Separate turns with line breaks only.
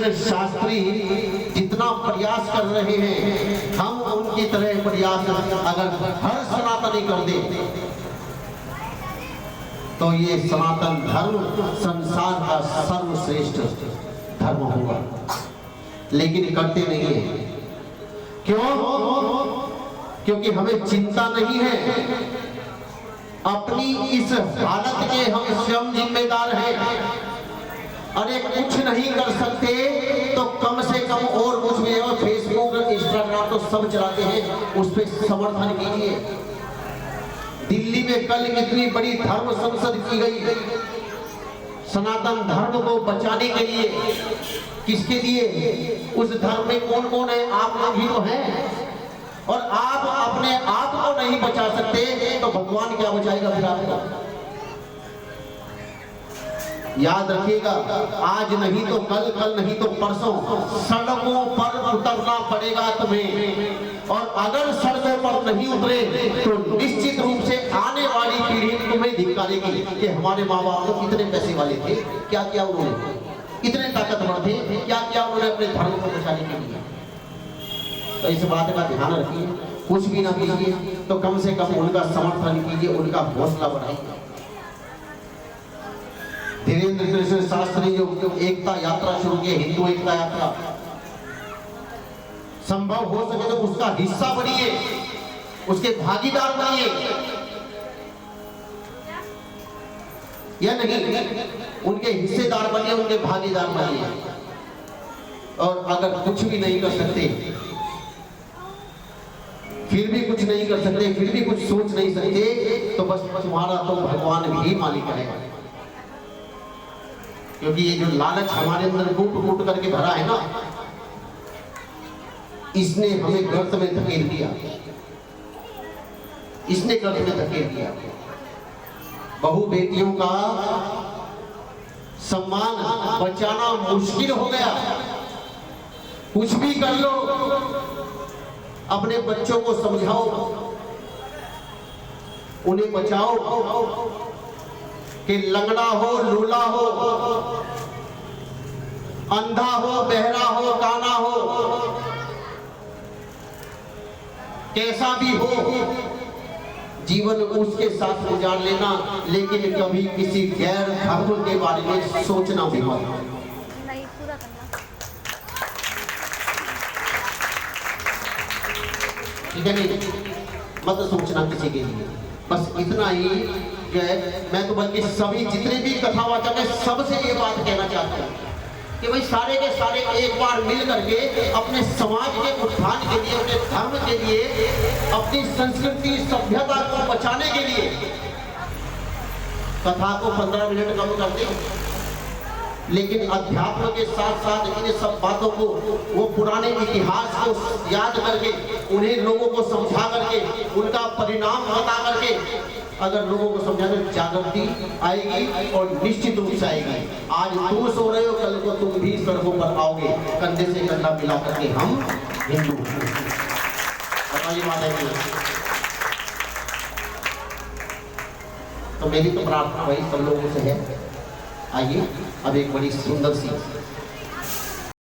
कृष्ण शास्त्री जितना प्रयास कर रहे हैं, हम उनकी तरह प्रयास अगर हर सनातनी कर दे तो ये सनातन धर्म संसार का सर्वश्रेष्ठ धर्म होगा। लेकिन करते नहीं है। क्यों? क्योंकि हमें चिंता नहीं है। अपनी इस हालत के हम स्वयं जिम्मेदार हैं। अरे कुछ नहीं कर सकते तो कम से कम और कुछ भी, और फेसबुक इंस्टाग्राम तो सब चलाते हैं, उस पर समर्थन कीजिए। दिल्ली में कल कितनी बड़ी धर्म संसद की गई सनातन धर्म को बचाने के लिए। किसके लिए? उस धर्म में कौन कौन है? आप लोग ही तो हैं। और आप अपने आप को नहीं बचा सकते तो भगवान क्या बचाएगा फिर आपको? याद रखिएगा, आज नहीं तो कल, कल नहीं तो परसों सड़कों पर उतरना पड़ेगा तुम्हें। और अगर सड़कों पर नहीं उतरे तो निश्चित रूप से आने वाली पीढ़ी तुम्हें धिक्कारेगी कि हमारे माँ बाप तो कितने पैसे वाले थे, क्या क्या उन्होंने, इतने ताकतवर थे, क्या क्या उन्होंने अपने धर्म को बचाने के लिए। तो इस बात का ध्यान रखिए। कुछ भी ना कीजिए तो कम से कम उनका समर्थन कीजिए, उनका हौसला बढ़ाइए। धीरेन्द्र कृष्ण शास्त्री जो एकता यात्रा शुरू की, हिंदू एकता यात्रा, संभव हो सके तो उसका हिस्सा बनिए, उसके भागीदार बनिए या नहीं, उनके हिस्सेदार बनिए, उनके भागीदार बनिए। और अगर कुछ भी नहीं कर सकते, फिर भी कुछ नहीं कर सकते, फिर भी कुछ सोच नहीं सकते, तो बस तुम्हारा तो भगवान भी मालिक है। क्योंकि ये जो लालच हमारे अंदर कूट कूट करके भरा है ना, इसने हमें गर्त में धकेल दिया, इसने गर्त में धकेल दिया। बहु बेटियों का सम्मान बचाना मुश्किल हो गया। कुछ भी कर लो, अपने बच्चों को समझाओ, उन्हें बचाओ कि लंगड़ा हो, लूला हो, अंधा हो, बहरा हो, काना हो, कैसा भी हो, जीवन उसके साथ गुजार लेना, लेकिन कभी किसी गैर धर्म के बारे में सोचना भी मत। ठीक है नहीं? मत सोचना किसी के लिए। बस इतना ही जो है, मैं तो बल्कि सभी जितने भी कथावाचक हैं सबसे ये बात कहना चाहता हूँ कि भाई सारे के सारे एक बार मिल करके अपने समाज के उत्थान के लिए, अपने धर्म के लिए, अपनी संस्कृति सभ्यता को बचाने के लिए कथा को 15 मिनट कम कर दें, लेकिन अध्यात्म के साथ साथ इन सब बातों को, वो पुराने इतिहास को याद करके, उन्हें लोगों को समझा करके, उनका परिणाम बता करके, अगर लोगों को समझाने जागृति आएगी और निश्चित रूप से आएगी। आज तुम सो रहे हो, कल को तुम भी सड़कों पर आओगे, कंधे से कंधा मिला करके हम हिंदू। बताइए बात है। तो मेरी तो प्रार्थना वही सब लोगों से है। आइए अब एक बड़ी सुंदर सी